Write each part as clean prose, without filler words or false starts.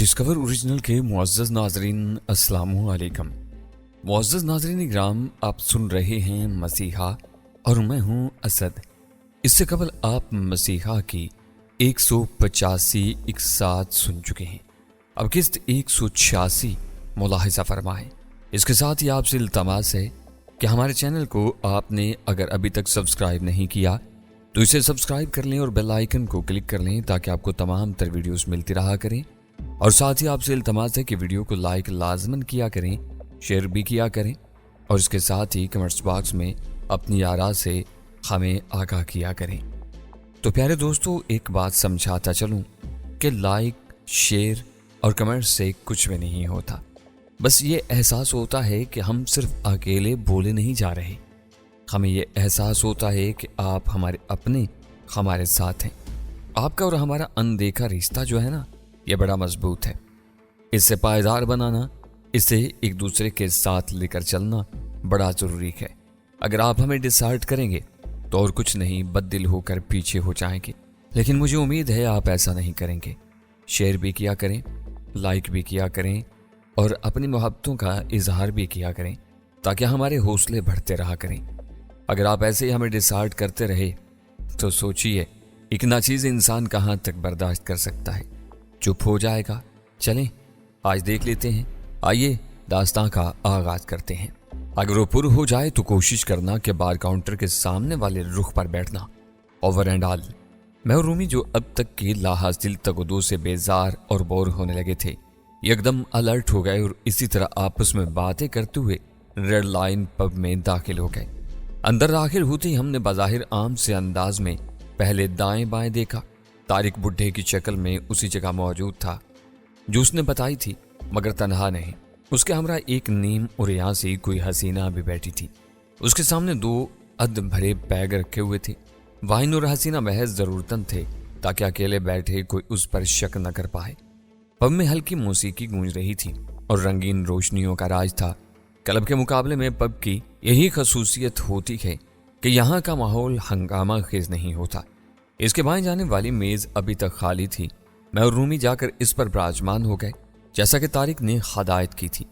Discover original के मुअज़्ज़ज़ नाज़रीन अस्सलामु अलैकुम। मुअज़्ज़ज़ नाज़रीन इकराम, आप सुन रहे हैं मसीहा और मैं हूं असद। इससे कबल आप मसीहा की 185 इकसात सुन चुके हैं। अब किस्त 186 मुलाहिज़ा फरमाएं। इसके साथ ही आपसे इल्तमास है कि हमारे चैनल को आपने अगर अभी तक सब्सक्राइब नहीं किया तो इसे सब्सक्राइब कर लें और बेल आइकन को क्लिक कर लें ताकि आपको तमाम तर वीडियोस मिलती रहा करें। और साथ ही आपसे इल्तमास है कि वीडियो को लाइक लाजमन किया करें, शेयर भी किया करें और इसके साथ ही कमेंट्स बॉक्स में अपनी आरा से हमें आगाह किया करें। तो प्यारे दोस्तों, एक बात समझाता चलूं कि लाइक, शेयर और कमेंट्स से कुछ भी नहीं होता। बस ये एहसास होता है कि हम सिर्फ अकेले बोले नहीं जा रहे। हमें ये एहसास होता है कि आप हमारे अपने हमारे साथ हैं। आपका और हमारा अनदेखा रिश्ता जो है ना, ये बड़ा मजबूत है। इससे पायदार बनाना, इसे एक दूसरे के साथ लेकर चलना बड़ा ज़रूरी है। अगर आप हमें डिसहार्ट करेंगे तो और कुछ नहीं, बददिल होकर पीछे हो जाएंगे। लेकिन मुझे उम्मीद है आप ऐसा नहीं करेंगे। शेयर भी किया करें, लाइक भी किया करें और अपनी मोहब्बतों का इजहार भी किया करें ताकि हमारे हौसले बढ़ते रहा करें। अगर आप ऐसे ही हमें डिसहार्ट करते रहे तो सोचिए एक नाचीज़ इंसान कहाँ तक बर्दाश्त कर सकता है। चुप हो जाएगा। चलें आज देख लेते हैं। आइए दास्तां का आगाज करते हैं। अगर वो पुर हो जाए तो कोशिश करना कि बार काउंटर के सामने वाले रुख पर बैठना। ओवर एंड ऑल, मैं और रूमी जो अब तक के लाहासिल तगदो से बेजार और बोर होने लगे थे, एकदम अलर्ट हो गए और इसी तरह आपस में बातें करते हुए रेड लाइन पब में दाखिल हो गए। अंदर दाखिल होते ही हमने बज़ाहिर आम से अंदाज में पहले दाएं बाएं देखा। तारिक बुढ़े की शक्ल में उसी जगह मौजूद था जो उसने बताई थी, मगर तनहा नहीं। उसके हमरा एक नीम और यहाँ से कोई हसीना भी बैठी थी। उसके सामने 2 अध भरे बैग रखे हुए थे। वाहिन और हसीना महज जरूरतन थे ताकि अकेले बैठे कोई उस पर शक न कर पाए। पब में हल्की मौसीकी गूंज रही थी और रंगीन रोशनियों का राज था। क्लब के मुकाबले में पब की यही खसूसियत होती है कि यहाँ का माहौल हंगामा खेज नहीं होता। इसके बाएं जाने वाली मेज अभी तक खाली थी। मैं और रूमी जाकर इस पर विराजमान हो गए जैसा कि तारिक ने हदायत की थी।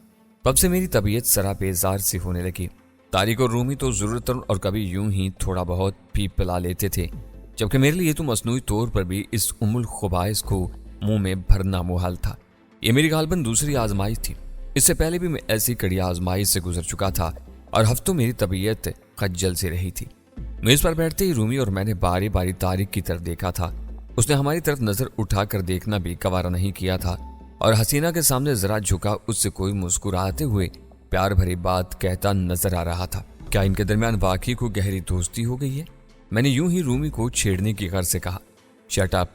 पब से मेरी तबीयत सरा बेजार सी होने लगी। तारिक और रूमी तो जरूरतन और कभी यूं ही थोड़ा बहुत पी पिला लेते थे, जबकि मेरे लिए तो मसनूई तौर पर भी इस उमुल खुबाइस को मुंह में भरना मुहाल था। ये मेरी गालबन दूसरी आजमाइश थी। इससे पहले भी मैं ऐसी कड़ी आजमाइश से गुजर चुका था और हफ्तों मेरी तबीयत खज्जल से रही थी। मेज पर बैठते ही रूमी और मैंने बारी बारी तारिक की तरफ देखा था। उसने हमारी तरफ नजर उठाकर देखना भी गवारा नहीं किया था और हसीना के सामने जरा झुका उससे कोई मुस्कुराते हुए प्यार भरी बात कहता नजर आ रहा था। क्या इनके दरमियान वाकई को गहरी दोस्ती हो गई है? मैंने यूं ही रूमी को छेड़ने की गर्ज से कहा। शट अप,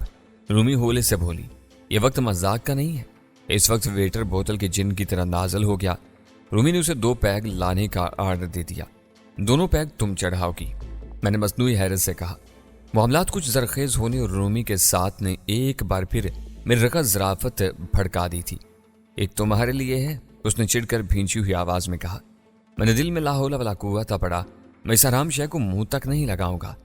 रूमी होले से बोली। ये वक्त मजाक का नहीं है। इस वक्त वेटर बोतल के जिन की तरह नाजल हो गया। रूमी ने उसे 2 पैग लाने का आर्डर दे दिया। 2 पैग तुम चढ़ाओगी, मैंने मसनूई हैरत से कहा। मामलात कुछ जरखेज होने और रूमी के साथ ने एक बार फिर मेरी रका ज़राफत भड़का दी थी। एक तुम्हारे लिए है, उसने चिढ़कर भींची हुई आवाज में कहा। मैंने दिल में लाहौला वला कुव्वता पड़ा। मैं इस हराम शय को मुंह तक नहीं लगाऊंगा।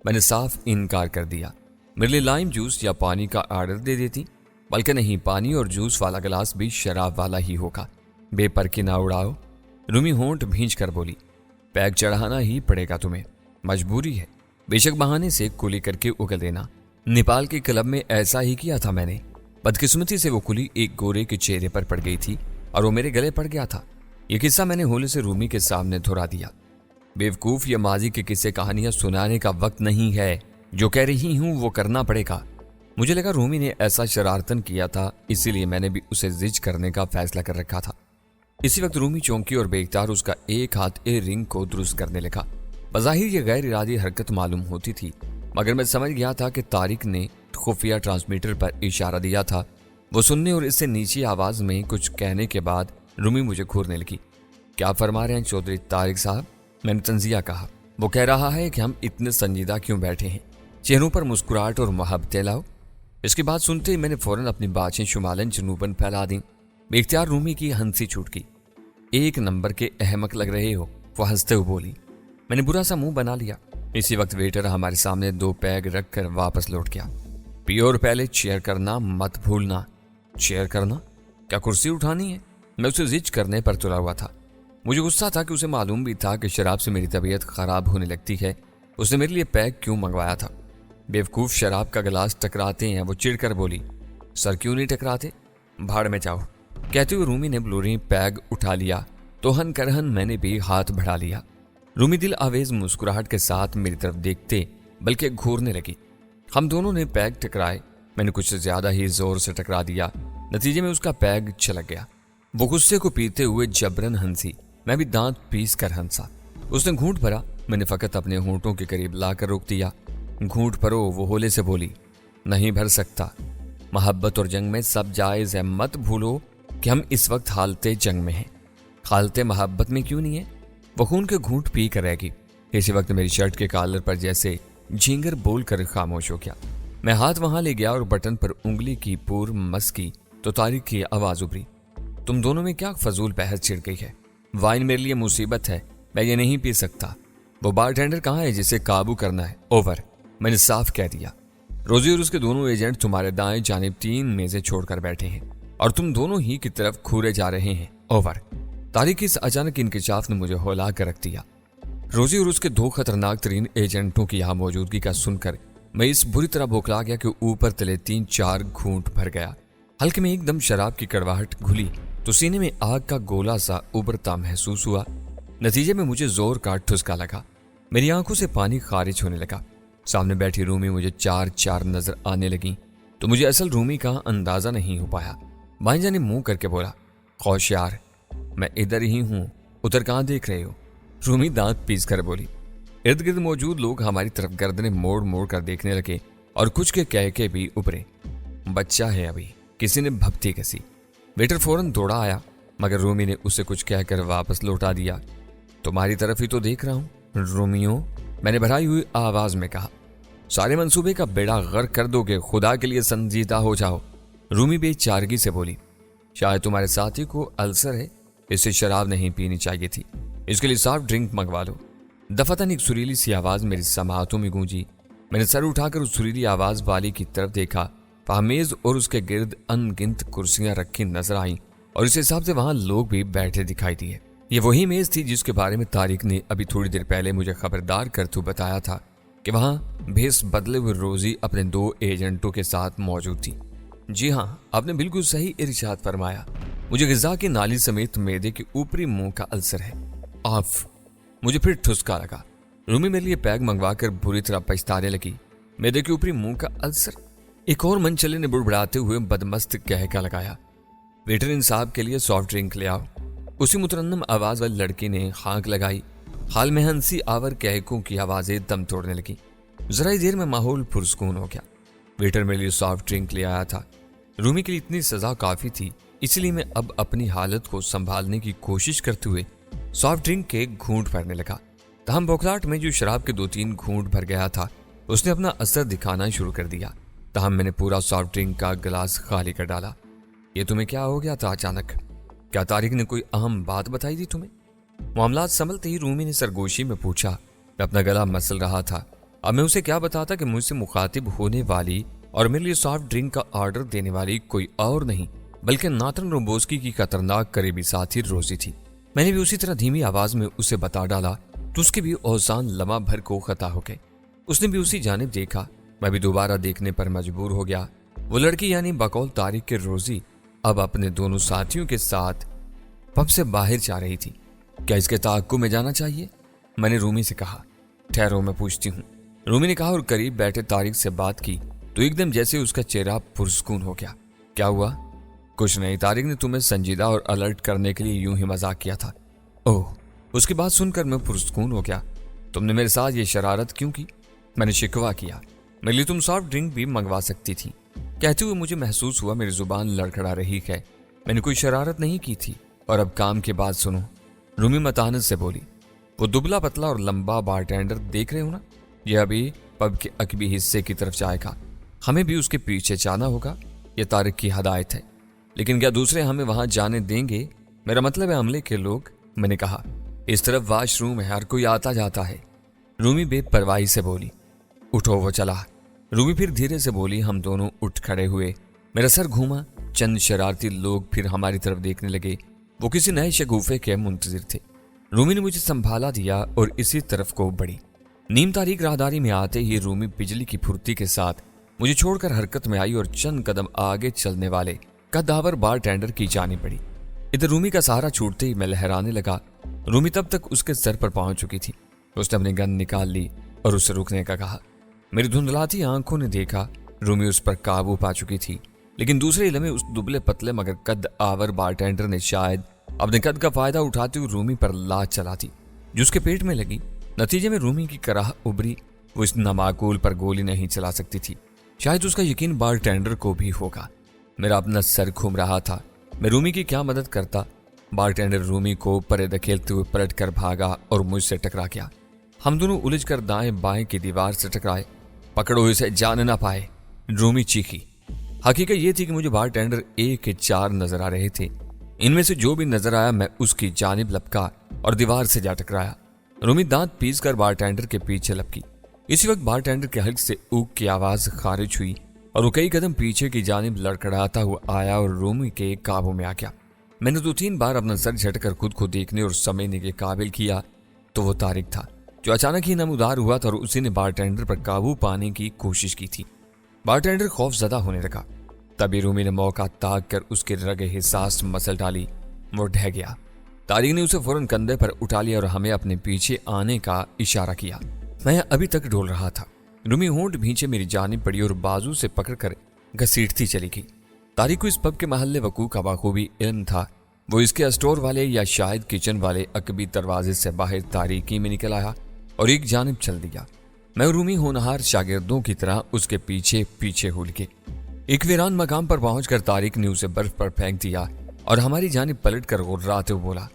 मैंने साफ इनकार कर दिया। मेरे लिए लाइम जूस या पानी का आर्डर दे देती, बल्कि नहीं, पानी और जूस वाला गिलास भी शराब वाला ही होगा। बेपर की ना उड़ाओ, रूमी होंठ भींच कर बोली। पैग चढ़ाना ही पड़ेगा तुम्हें, मजबूरी है। बेशक बहाने से कुली करके उगल देना। नेपाल के क्लब में ऐसा ही किया था मैंने। बदकिस्मती से वो कुली एक गोरे के चेहरे पर पड़ गई थी और वो मेरे गले पड़ गया था। ये किस्सा मैंने होले से रूमी के सामने दोहरा दिया। बेवकूफ, ये माजी के किस्से कहानियां सुनाने का वक्त नहीं है। जो कह रही हूं वो करना पड़ेगा। मुझे लगा रूमी ने ऐसा शरारतन किया था, इसीलिए मैंने भी उसे जिज करने का फैसला कर रखा था। इसी वक्त रूमी चौंकी और बेख्तियार उसका एक हाथ ए रिंग को दुरुस्त करने लगा। बज़ाहिर ये गैर इरादी हरकत मालूम होती थी, मगर मैं समझ गया था कि तारिक ने खुफिया ट्रांसमीटर पर इशारा दिया था। वो सुनने और इससे नीची आवाज में कुछ कहने के बाद रूमी मुझे घूरने लगी। क्या फरमा रहे हैं चौधरी तारिक साहब? मैंने तंजिया कहा। वो कह रहा है कि हम इतने संजीदा क्यों बैठे हैं, चेहरों पर मुस्कुराहट और मोहब्बतें लाओ। इसकी बात सुनते ही मैंने फौरन अपनी बातें शुमालन जुनूबन फैला दी। बेख्तियार रूमी की हंसी छूट गई। एक नंबर के अहमक लग रहे हो, वो हंसते हुए बोली। मैंने बुरा सा मुंह बना लिया। इसी वक्त वेटर हमारे सामने 2 पैग रखकर वापस लौट गया। पियो और पहले चेयर करना मत भूलना। शेयर करना? क्या कुर्सी उठानी है? मैं उसे जिद करने पर तुला हुआ था। मुझे गुस्सा था कि उसे मालूम भी था कि शराब से मेरी तबीयत खराब होने लगती है। उसने मेरे लिए पैक क्यों मंगवाया था? बेवकूफ़, शराब का गिलास टकराते हैं। वो चिढ़कर बोली, सर क्यों नहीं टकराते? भाड़ में जाओ। कहते हुए रूमी ने ब्लूरी पैग उठा लिया तो हन करहन मैंने भी हाथ बढ़ा लिया। रूमी दिल आवेज मुस्कुराहट के साथ मेरी तरफ देखते बल्कि घूरने लगी। हम दोनों ने पैग टकराए। मैंने कुछ ज्यादा ही जोर से टकरा दिया। नतीजे में उसका पैग छलक गया। वो गुस्से को पीते हुए जबरन हंसी। मैं भी दांत पीस कर हंसा। उसने घूंट भरा। मैंने फकत अपने होंठों के करीब लाकर रोक दिया। घूंट भरो। वो होले से बोली, नहीं भर सकता। मोहब्बत और जंग में सब जायज है। मत भूलो कि हम इस वक्त हालते जंग में हैं। हालते मोहब्बत में क्यों नहीं है? वो खून के घूंट पी कर रहेगी। इसी वक्त मेरी शर्ट के कॉलर पर जैसे झींगर बोल कर खामोश हो गया। मैं हाथ वहां ले गया और बटन पर उंगली की पूर्व मस की तो तारिक की आवाज उभरी, तुम दोनों में क्या फजूल बहस छिड़ गई है? वाइन मेरे लिए मुसीबत है, मैं ये नहीं पी सकता। वो बारटेंडर कहाँ है जिसे काबू करना है? ओवर। मैंने साफ कह दिया। रोजी और उसके दोनों एजेंट तुम्हारे दाएं जानिब 3 मेजें छोड़कर बैठे हैं और तुम दोनों ही की तरफ घूरे जा रहे हैं। ओवर। तारिक की इस अचानक इंकशाफ ने मुझे हौला कर रख दिया। रोजी और उसके 2 खतरनाक तरीन एजेंटों की यहाँ मौजूदगी का सुनकर मैं इस बुरी तरह बौखला गया कि ऊपर तले 3-4 घूंट भर गया। हल्के में एकदम शराब की कड़वाहट घुली तो सीने में आग का गोला सा उभरता महसूस हुआ। नतीजे में मुझे जोर का ठुसका लगा। मेरी आंखों से पानी खारिज होने लगा। सामने बैठी रूमी मुझे 4-4 नजर आने लगी तो मुझे असल रूमी का अंदाजा नहीं हो पाया। भाईजा ने मुंह करके बोला, होशियार, मैं इधर ही हूं, उधर कहां देख रहे हो? रूमी दांत पीस कर बोली। इर्द गिर्द मौजूद लोग हमारी तरफ गर्दनें मोड़ मोड़ कर देखने लगे और कुछ के कह के भी उभरे। बच्चा है अभी, किसी ने भपती कसी। वेटर फौरन दौड़ा आया मगर रूमी ने उसे कुछ कहकर वापस लौटा दिया। तुम्हारी तरफ ही तो देख रहा हूं रोमियो, मैंने भराई हुई आवाज में कहा। सारे मंसूबे का बेड़ा गर्क कर दोगे, खुदा के लिए संजीदा हो जाओ। रूमी बेचारगी से बोली, शायद तुम्हारे साथी को अल्सर है, इसे शराब नहीं पीनी चाहिए थी, इसके लिए सॉफ्ट ड्रिंक मंगवा लो। दफातन एक सुरीली सी आवाज मेरी समातों में गूंजी। मैंने सर उठाकर उस सुरीली आवाज वाली की तरफ देखा। मेज और उसके गिर्द अनगिनत कुर्सियां रखी नजर आईं और इस हिसाब से वहां लोग भी बैठे दिखाई दिए। ये वही मेज थी जिसके बारे में तारिक ने अभी थोड़ी देर पहले मुझे खबरदार करते हुए बताया था कि वहां भेस बदले हुए रोजी अपने 2 एजेंटों के साथ मौजूद थी। जी हाँ, आपने बिल्कुल सही इरशाद फरमाया। मुझे ग़िज़ा की नाली समेत मैदे के ऊपरी मुंह का अल्सर है। आफ। मुझे फिर ठुसका लगा। रूमी मेरे लिए पैग मंगवाकर बुरी तरह पछताने लगी। मैदे के ऊपरी मुंह का अल्सर? एक और मनचले ने बुड़बड़ाते हुए बदमस्त कहका लगाया, वेटर इंसाफ के लिए सॉफ्ट ड्रिंक ले आओ। उसी मुतरन्नम आवाज वाली लड़की ने हाँक लगाई। हाल में हंसी आवर कहकों की आवाजें दम तोड़ने लगी। जरा ही देर में माहौल पुरस्कून हो गया। वेटर मेरे लिए सॉफ्ट ड्रिंक ले आया था। रूमी के लिए इतनी सजा काफी थी, इसलिए मैं अब अपनी हालत को संभालने की कोशिश करते हुए सॉफ्ट ड्रिंक के घूंट भरने लगा। तहम बौखलाहट में जो शराब के 2-3 घूंट भर गया था उसने अपना असर दिखाना शुरू कर दिया। तहम मैंने पूरा सॉफ्ट ड्रिंक का गिलास खाली कर डाला। ये तुम्हें क्या हो गया था अचानक? क्या तारिक ने कोई अहम बात बताई थी तुम्हें? मामलात संभलते ही रूमी ने सरगोशी में पूछा। मैं अपना गला मसल रहा था। अब मैं उसे क्या बताता कि मुझसे मुखातिब होने वाली और मेरे लिए सॉफ्ट ड्रिंक का ऑर्डर देने वाली कोई और नहीं बल्कि नाथन रोम्बोस्की की खतरनाक करीबी साथी रोजी थी। मैंने भी उसी तरह धीमी आवाज में उसे बता डाला तो उसके भी औसान लम्हा भर को खता हो गए। उसने भी उसी जानिब देखा। मैं भी दोबारा देखने पर मजबूर हो गया। वो लड़की यानी बकौल तारिक के रोजी अब अपने दोनों साथियों के साथ पब से बाहर जा रही थी। क्या इसके ताक्कुब में जाना चाहिए? मैंने रूमी से कहा। ठहरो, मैं पूछती हूँ, रूमी ने कहा और करीब बैठे तारिक से बात की तो एकदम जैसे उसका चेहरा पुरस्कून हो गया। क्या हुआ? कुछ नहीं, तारिक ने तुम्हें संजीदा और अलर्ट करने के लिए यूं ही मजाक किया था। ओह। उसकी बात सुनकर मैं पुरस्कून हो गया। तुमने मेरे साथ ये शरारत क्यों की? मैंने शिकवा किया। मेरे लिए तुम सॉफ्ट ड्रिंक भी मंगवा सकती थी। कहते हुए मुझे महसूस हुआ मेरी जुबान लड़खड़ा रही है। मैंने कोई शरारत नहीं की थी। और अब काम की बात सुनो, रूमी मतानत से बोली। वो दुबला पतला और लंबा बारटेंडर देख रहे हो ना, यह अभी पब के अकबी हिस्से की तरफ जाएगा। हमें भी उसके पीछे जाना होगा, यह तारिक की हदायत है। लेकिन क्या दूसरे हमें वहां जाने देंगे? मेरा मतलब है अमले के लोग। मैंने कहा, इस तरफ वॉशरूम है, हर कोई आता जाता है। रूमी बेपरवाही से बोली। उठो, वो चला। रूमी फिर धीरे से बोली। हम दोनों उठ खड़े हुए। मेरा सर घूमा चंद शरारती लोग फिर हमारी तरफ देखने लगे। वो किसी नए शगुफे के मुंतजिर थे। रूमी ने मुझे संभाला दिया और इसी तरफ को बढ़ी। नीम तारीख राहदारी में आते ही रूमी बिजली की फुर्ती के साथ मुझे छोड़कर हरकत में आई और चंद कदम आगे चलने वाले कद्दावर बार टेंडर की जानी पड़ी। इधर रूमी का सहारा छूटते ही मैं लहराने लगा। रूमी तब तक उसके सर पर पहुंच चुकी थी। उसने अपनी गन निकाल ली और उससे रुकने का कहा। मेरी धुंधलाती आंखों ने देखा रूमी उस पर काबू पा चुकी थी, लेकिन दूसरे लम्हे उस दुबले पतले मगर कद आवर बारटेंडर ने शायद अपने कद का फायदा उठाते हुए रूमी पर लात चला दी जो उसके पेट में लगी। नतीजे में रूमी की कराह उभरी। वो इस नामाकूल पर गोली नहीं चला सकती थी। शायद उसका यकीन बारटेंडर को भी होगा। मेरा अपना सर घूम रहा था। मैं रूमी की क्या मदद करता। बारटेंडर रूमी को परे धकेलते हुए पलट कर भागा और मुझसे टकरा गया। हम दोनों उलझकर दाएं बाएं की दीवार से टकराए। पकड़ो इसे, जाने ना पाए, रूमी चीखी। हकीकत ये थी कि मुझे बारटेंडर एक के 4 नजर आ रहे थे। इनमें से जो भी नजर आया मैं उसकी जानिब लपका और दीवार से जा टकराया। रूमी दांत पीस कर बारटेंडर के पीछे लपकी। इसी वक्त बारटेंडर के हल्क से ऊक की आवाज खारिज हुई और वो कई कदम पीछे की जानिब लड़खड़ाता हुआ आया और रूमी के काबू में आ गया। मैंने 2-3 बार अपना सर झटकर खुद को देखने और समझने के काबिल किया तो वो तारिक था जो अचानक ही नमूदार हुआ था और उसी ने बारटेंडर पर काबू पाने की कोशिश की थी। बारटेंडर खौफजदा होने लगा। तभी रूमी ने मौका ताक कर उसके रगे हिसास मसल डाली। वो ढह गया। तारिक ने उसे फौरन कंधे पर उठा लिया और हमें अपने पीछे आने का इशारा किया। मैं अभी तक डोल रहा था। रूमी होंठ भींचे मेरी जानिब पड़ी और बाजू से पकड़कर घसीटती चली गई। तारिक को इस पब के महल्ले वकू का बखूबी इल्म था। वो इसके स्टोर वाले या शायद किचन वाले अकबी दरवाजे से बाहर तारीकी में निकल आया और एक जानिब चल दिया। मैं रूमी होनहार शागिर्दों की तरह उसके पीछे पीछे हुल के एक वीरान मकाम पर पहुंचकर तारिक ने उसे बर्फ पर फेंक दिया और हमारी जानिब पलट कर गुर्राते हुए बोला,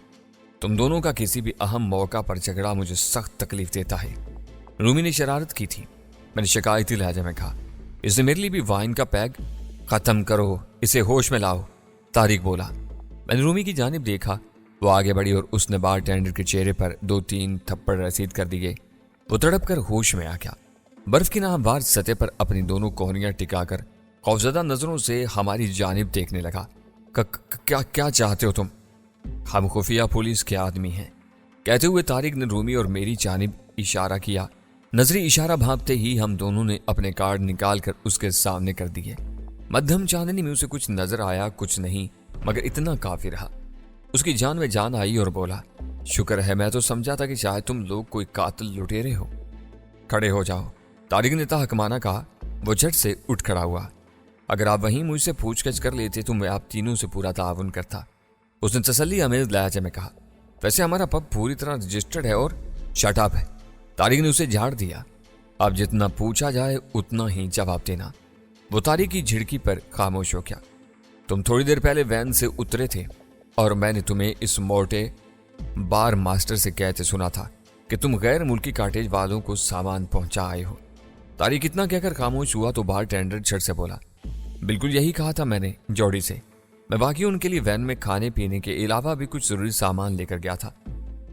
तुम दोनों का किसी भी अहम मौका पर झगड़ा मुझे सख्त तकलीफ देता है। रूमी ने शरारत की थी। मैंने शिकायती लहजे में कहा, इसने मेरे लिए भी वाइन का पैग खत्म करो, इसे होश में लाओ, तारिक बोला। मैंने रूमी की जानिब देखा। वो आगे बढ़ी और उसने बारटेंडर के चेहरे पर 2-3 थप्पड़ रसीद कर दिए। वो तड़प कर होश में आ गया। बर्फ की नाहवार सतह पर अपनी दोनों कोहनियां टिकाकर खौफजदा नजरों से हमारी जानिब देखने लगा। क्या चाहते हो तुम? हम खुफिया पुलिस के आदमी हैं, कहते हुए तारिक ने रूमी और मेरी जानिब इशारा किया। नजरी इशारा भांपते ही हम दोनों ने अपने कार्ड निकालकर उसके सामने कर दिए। मध्यम चांदनी में उसे कुछ नजर आया, कुछ नहीं, मगर इतना काफी रहा। उसकी जान में जान आई और बोला, शुक्र है, मैं तो समझा था कि शायद तुम लोग कोई कातिल लुटेरे हो। खड़े हो जाओ, तारिक ने तहकमाना कहा। वो झट से उठ खड़ा हुआ। अगर आप वहीं मुझसे पूछगछ कर लेते तो मैं आप तीनों से पूरा ताउन करता, उसने तसल्ली अमेज लहजे में कहा। वैसे हमारा पब पूरी तरह रजिस्टर्ड है और शट अप है, तारिक ने उसे झाड़ दिया। अब जितना पूछा जाए उतना ही जवाब देना। वो तारिक की झिड़की पर खामोश हो गया। तुम थोड़ी देर पहले वैन से उतरे थे और मैंने तुम्हें इस मोटे बार मास्टर से कहते सुना था कि तुम गैर मुल्की काटेज वालों को सामान पहुंचा आए हो। तारिक इतना कहकर खामोश हुआ तो बारटेंडर झट से बोला, बिल्कुल यही कहा था मैंने जॉडी से। मैं वाकई उनके लिए वैन में खाने पीने के अलावा भी कुछ जरूरी सामान लेकर गया था।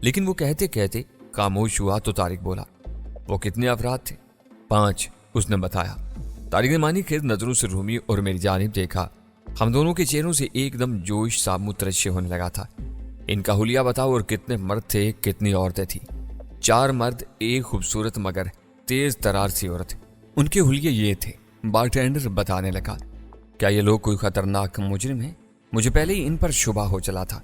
लेकिन वो कहते कहते खामोश हुआ तो तारिक बोला, वो कितने अफराद थे? 5, उसने बताया। तारिक ने मानी खेद नजरों से रूमी और मेरी जानिब देखा। हम दोनों के चेहरों से एकदम जोश सा मुतरश्शि होने लगा था। इनका हुलिया बताओ और कितने मर्द थे, कितनी औरतें थी? 4 मर्द, एक खूबसूरत मगर तेज तरार सी औरत। उनके हुलिये ये थे, बारटेंडर बताने लगा। क्या ये लोग कोई खतरनाक मुजरिम है? मुझे पहले ही इन पर शुबा हो चला था।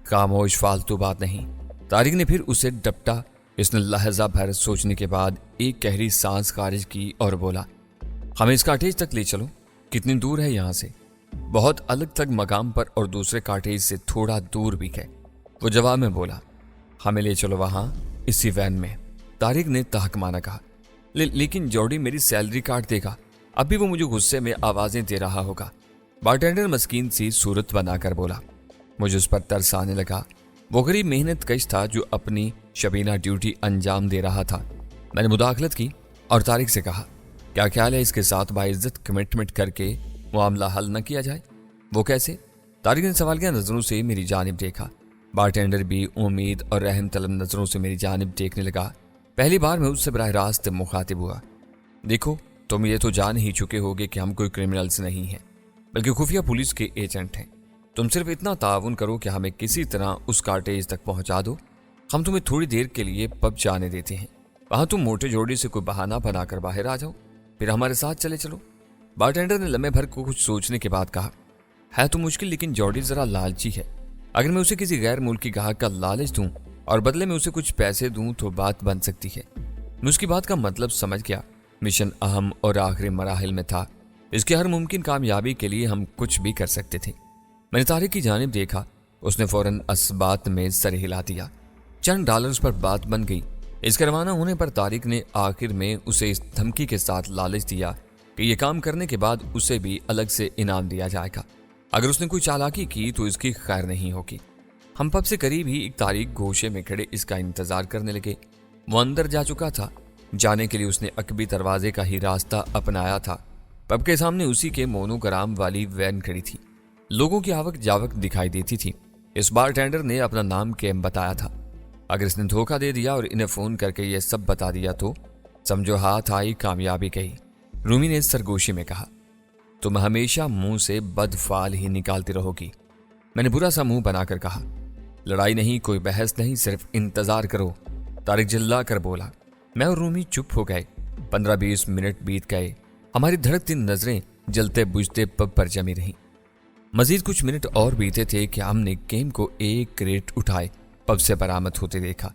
खामोश, फालतू बात नहीं। तारिक ने फिर उसे डपटा। इसने लहजा भर सोचने के बाद एक गहरी सांस खारिज की और बोला, हमें इस काटेज तक ले चलो। कितनी दूर है यहाँ से? बहुत अलग तक मकाम पर और दूसरे काटेज से थोड़ा दूर भी है। वो जवाब में बोला, हमें ले चलो वहां, इसी वैन में। तारिक ने तहकमाना कहा। लेकिन जॉडी मेरी सैलरी काट देगा। अभी वो मुझे गुस्से में आवाजें दे रहा होगा। बारटेंडर मस्कीन सी सूरत बनाकर बोला। मुझे उस पर तरस आने लगा। वो गरीब मेहनत कश था जो अपनी शबीना ड्यूटी अंजाम दे रहा था। मैंने मुदाखलत की और तारिक से कहा, क्या ख्याल है इसके साथ बाइज्जत कमिटमेंट करके मामला हल न किया जाए? वो कैसे? तारिक ने सवालिया नजरों से मेरी जानिब देखा। बारटेंडर भी उम्मीद और रहम तलब नजरों से मेरी जानिब देखने लगा। पहली बार मैं उससे बराह रास्त मुखातिब हुआ। देखो, तुम ये तो जान ही चुके होगे कि हम कोई क्रिमिनल्स नहीं हैं। बल्कि खुफिया पुलिस के एजेंट हैं। तुम सिर्फ इतना ताउन करो कि हमें किसी तरह उस कार्टेज तक पहुंचा दो। हम तुम्हें थोड़ी देर के लिए पब जाने देते हैं, वहां तुम मोटे जोड़ी से कोई बहाना बनाकर बाहर आ जाओ, फिर हमारे साथ चले चलो। बारटेंडर ने लम्हे भर को कुछ सोचने के बाद कहा, है तो मुश्किल, लेकिन जॉडी जरा लालची है। अगर मैं उसे किसी गैर मुल्की ग्राहक का लालच दूं और बदले में उसे कुछ पैसे दूं तो बात बन सकती है। मैं उसकी बात का मतलब समझ गया। मिशन अहम और आखिरी मराहिल में था। इसकी हर मुमकिन कामयाबी के लिए हम कुछ भी कर सकते थे। मैंने तारिक की जानिब देखा। उसने फौरन इस बात में सर हिला दिया। चंद डॉलर्स पर बात बन गई। इसके रवाना होने पर तारिक ने आखिर में उसे इस धमकी के साथ लालच दिया कि यह काम करने के बाद उसे भी अलग से इनाम दिया जाएगा। अगर उसने कोई चालाकी की तो इसकी खैर नहीं होगी। हम पब से करीब ही एक तारिक गोशे में खड़े इसका इंतजार करने लगे। वो अंदर जा चुका था। जाने के लिए उसने अकबी दरवाजे का ही रास्ता अपनाया था। पब के सामने उसी के मोनोग्राम वाली वैन खड़ी थी। लोगों की आवक जावक दिखाई देती थी। इस बारटेंडर ने अपना नाम केम बताया था। अगर इसने धोखा दे दिया और इन्हें फोन करके यह सब बता दिया तो समझो हाथ आई कामयाबी गई। रूमी ने सरगोशी में कहा, तुम हमेशा मुंह से बदफाल ही निकालती रहोगी। मैंने बुरा सा मुंह बनाकर कहा, लड़ाई नहीं, कोई बहस नहीं, सिर्फ इंतजार करो। तारिक चिल्ला कर बोला। मैं और रूमी चुप हो गए। 15-20 मिनट बीत गए। हमारी धड़कती नजरें जलते बुझते पब पर जमी रहीं। मजीद कुछ मिनट और बीते थे कि हमने केम को एक क्रेट उठाए पब से बरामद होते देखा।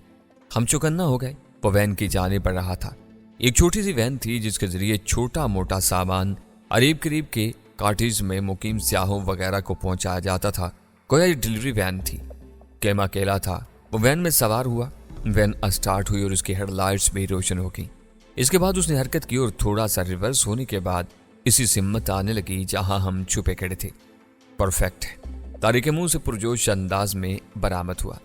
हम चौकन्ना हो गए। वो वैन की जानिब बढ़ रहा था। एक छोटी सी वैन थी जिसके जरिए छोटा मोटा सामान करीब करीब के कॉटेज में मुकीम सियाहों वगैरह को पहुंचाया जाता था। कोई डिलीवरी वैन थी। केम अकेला था। वो वैन में सवार हुआ। वैन स्टार्ट हुई और उसकी हेडलाइट्स भी रोशन हो गई। इसके बाद उसने हरकत की और थोड़ा सा रिवर्स होने के बाद इसी सिम्मत आने लगी जहां हम छुपे खड़े थे। परफेक्ट, तारिक के मुंह से पुरजोश अंदाज में बरामद हुआ।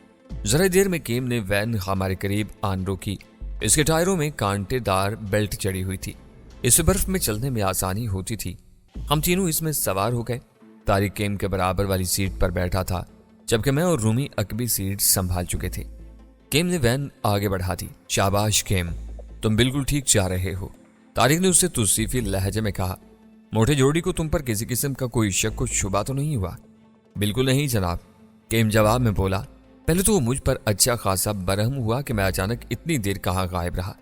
जरा देर में केम ने वैन हमारे करीब आन रोकी। इसके टायरों में कांटेदार बेल्ट चढ़ी हुई थी। इससे बर्फ में चलने में आसानी होती थी। हम तीनों इसमें सवार हो गए। तारिक केम के बराबर वाली सीट पर बैठा था, जबकि मैं और रूमी अकबी सीट संभाल चुके थे। केम ने वैन आगे बढ़ा दी। शाबाश केम, तुम बिल्कुल ठीक जा रहे हो। तारिक ने उससे तौसीफी लहजे में कहा, मोटे जोड़ी को तुम पर किसी किस्म का कोई शक को शुबा तो नहीं हुआ? बिल्कुल नहीं जनाब, केम जवाब में बोला। पहले तो वो मुझ पर अच्छा खासा बरहम हुआ कि मैं अचानक इतनी देर कहाँ गायब रहा।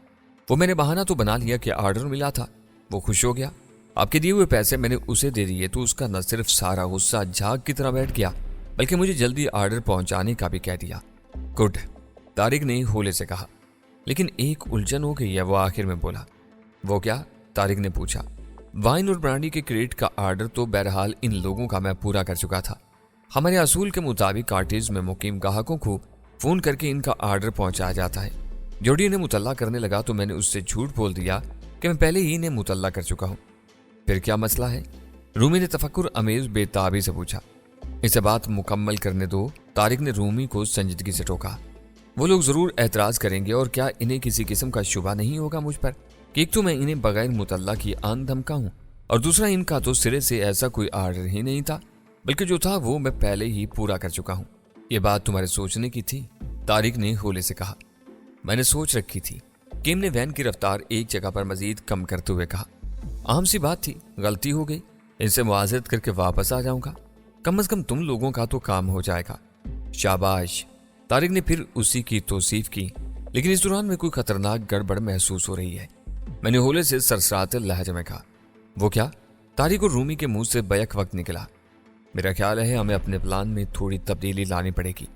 वो मैंने बहाना तो बना लिया कि ऑर्डर मिला था। वो खुश हो गया। आपके दिए हुए पैसे मैंने उसे दे दिए तो उसका न सिर्फ सारा गुस्सा झाग की तरह बैठ गया, बल्कि मुझे जल्दी ऑर्डर पहुंचाने का भी कह दिया। गुड, तारिक ने होले से कहा। लेकिन एक उलझन हो गई है, वो आखिर में बोला। वो क्या? तारिक ने पूछा। वाइन और ब्रांडी के क्रेट का ऑर्डर तो बहरहाल इन लोगों का मैं पूरा कर चुका था। हमारे असूल के मुताबिक कार्टेज में मुकीम ग्राहकों को फोन करके इनका ऑर्डर पहुंचाया जाता है। जोड़ी ने मुतल्ला करने लगा तो मैंने उससे झूठ बोल दिया कि मैं पहले ही इन्हें मुतल्ला कर चुका हूं। फिर क्या मसला है? रूमी ने तफक्कुर अमेज बेताबी से पूछा। इसे बात मुकम्मल करने दो। तारिक ने रूमी को संजीदगी से टोका। वो लोग जरूर एतराज करेंगे और क्या इन्हें किसी किस्म का शुबा नहीं होगा मुझ पर कि एक तो मैं इन्हें बगैर मुतल्ला की आन धमका हूं और दूसरा इनका तो सिरे से ऐसा कोई ऑर्डर ही नहीं था, बल्कि जो था वो मैं पहले ही पूरा कर चुका हूं। ये बात तुम्हारे सोचने की थी, तारिक ने होले से कहा। मैंने सोच रखी थी। केम ने वैन की रफ्तार एक जगह पर मजीद कम करते हुए कहा। आम सी बात थी, गलती हो गई। इनसे मुआज़रत करके वापस आ जाऊंगा। कम से कम तुम लोगों का तो काम हो जाएगा। शाबाश, तारिक ने फिर उसी की तौसीफ की। लेकिन इस दौरान में कोई खतरनाक गड़बड़ महसूस हो रही है। मैंने होले से सरसराते लहजे में कहा। वो क्या? तारिक और रूमी के मुंह से बैक वक्त निकला। मेरा ख्याल है हमें अपने प्लान में थोड़ी तब्दीली लानी पड़ेगी।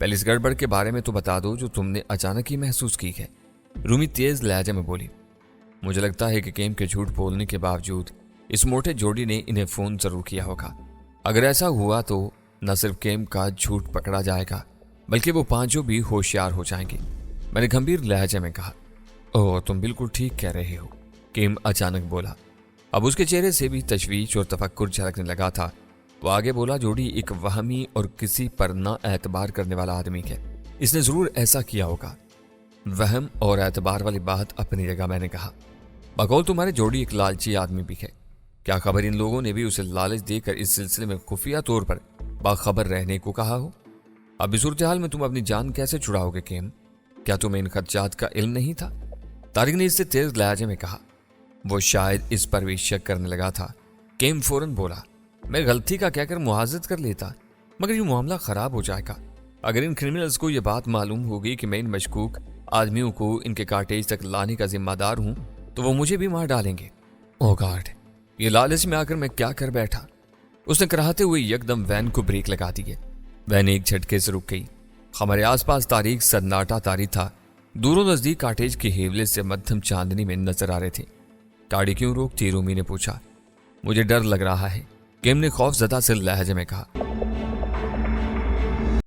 पहले इस गड़बड़ के बारे में तो बता दो जो तुमने अचानक ही महसूस की है। रूमी तेज लहजे में बोली। मुझे लगता है कि केम के झूठ बोलने के बावजूद इस मोटे जोड़ी ने इन्हें फोन जरूर किया होगा। अगर ऐसा हुआ तो न सिर्फ केम का झूठ पकड़ा जाएगा, बल्कि वो पांचों भी होशियार हो जाएंगे। मैंने गंभीर लहजे में कहा। ओह, तुम बिल्कुल ठीक कह रहे हो, केम अचानक बोला। अब उसके चेहरे से भी तशवीश और तफक्कुर झलकने लगा था। वो आगे बोला, जोड़ी एक वहमी और किसी पर ना एतबार करने वाला आदमी है। इसने जरूर ऐसा किया होगा। वहम और एतबार वाली बात अपनी जगह, मैंने कहा। बकौल तुम्हारे जोड़ी एक लालची आदमी भी है। क्या खबर इन लोगों ने भी उसे लालच देकर इस सिलसिले में खुफिया तौर पर बाखबर रहने को कहा हो? अब इस सूरत हाल में तुम अपनी जान कैसे छुड़ाओगे केम? क्या तुम्हें इन खदशात का इल्म नहीं था? तारिक ने इससे तेज लहजे में कहा। वो शायद इस पर भी शक करने लगा था। केम फौरन बोला, मैं गलती का कहकर मुआवजत कर लेता, मगर ये मामला खराब हो जाएगा। अगर इन क्रिमिनल्स को ये बात मालूम होगी कि मैं इन मशकूक आदमियों को इनके कॉटेज तक लाने का जिम्मेदार हूं, तो वो मुझे भी मार डालेंगे। ओ गॉड, ये लालच में आकर मैं क्या कर बैठा। उसने कराहते हुए यकदम वैन को ब्रेक लगा दी। वैन एक झटके से रुक गई। हमारे आसपास तारीख सन्नाटा तारी था। दूरों नजदीक कॉटेज के हेवले से मध्यम चांदनी में नजर आ रहे थे। गाड़ी क्यों रोकती? रूमी ने पूछा। मुझे डर लग रहा है, किम ने खौफजदा से लहजे में कहा।